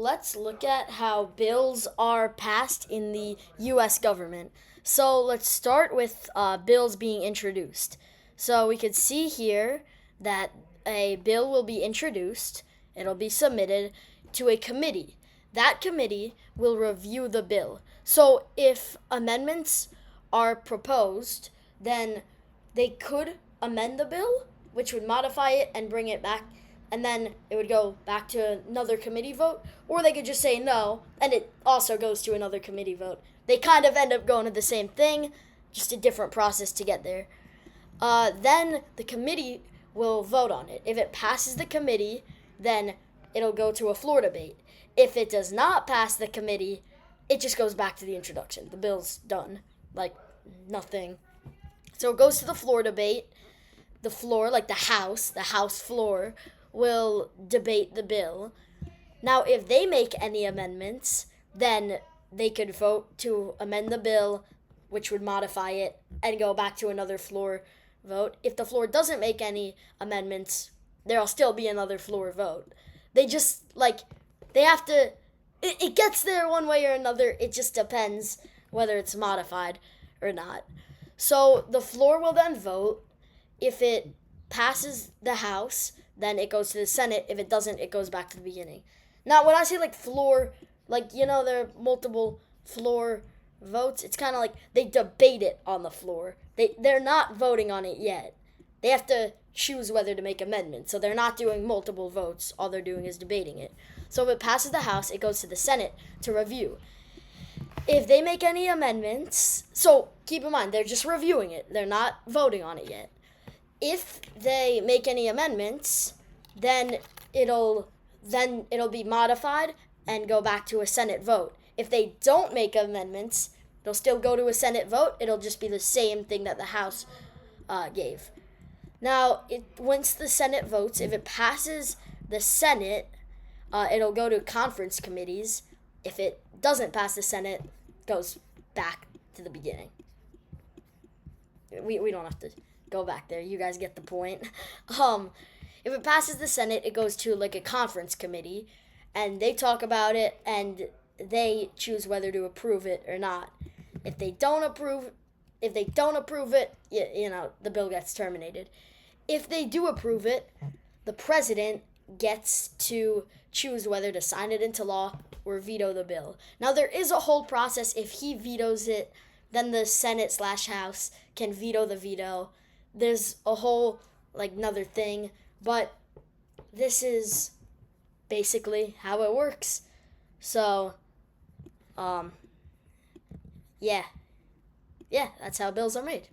Let's look at how bills are passed in the U.S. government. So let's start with bills being introduced. So we could see here that a bill will be introduced, it'll be submitted to a committee. That committee will review the bill. So if amendments are proposed, then they could amend the bill, which would modify it and bring it back, and then it would go back to another committee vote, or they could just say no, and it also goes to another committee vote. They kind of end up going to the same thing, just a different process to get there. Then the committee will vote on it. If it passes the committee, then it'll go to a floor debate. If it does not pass the committee, it just goes back to the introduction. The bill's done. Like, nothing. So it goes to the floor debate. The floor, like the House floor, will debate the bill. Now, if they make any amendments, then they could vote to amend the bill, which would modify it, and go back to another floor vote. If the floor doesn't make any amendments, there'll still be another floor vote. They just, they have to, it gets there one way or another. It just depends whether it's modified or not. So the floor will then vote. If it passes the House, then it goes to the Senate. If it doesn't, it goes back to the beginning. Now, when I say floor, there are multiple floor votes. It's kind of like they debate it on the floor. They're not voting on it yet. They have to choose whether to make amendments. So they're not doing multiple votes. All they're doing is debating it. So if it passes the House, it goes to the Senate to review. If they make any amendments, so keep in mind, they're just reviewing it. They're not voting on it yet. If they make any amendments, then it'll be modified and go back to a Senate vote. If they don't make amendments, it'll still go to a Senate vote. It'll just be the same thing that the House gave. Now, once the Senate votes, if it passes the Senate, it'll go to conference committees. If it doesn't pass the Senate, it goes back to the beginning. We don't have to go back there. You guys get the point. If it passes the Senate, it goes to a conference committee, and they talk about it, and they choose whether to approve it or not. If they don't approve it, the bill gets terminated. If they do approve it, the president gets to choose whether to sign it into law or veto the bill. Now, there is a whole process. If he vetoes it, then the Senate/House can veto the veto. There's a whole, another thing, but this is basically how it works. So, yeah, that's how bills are made.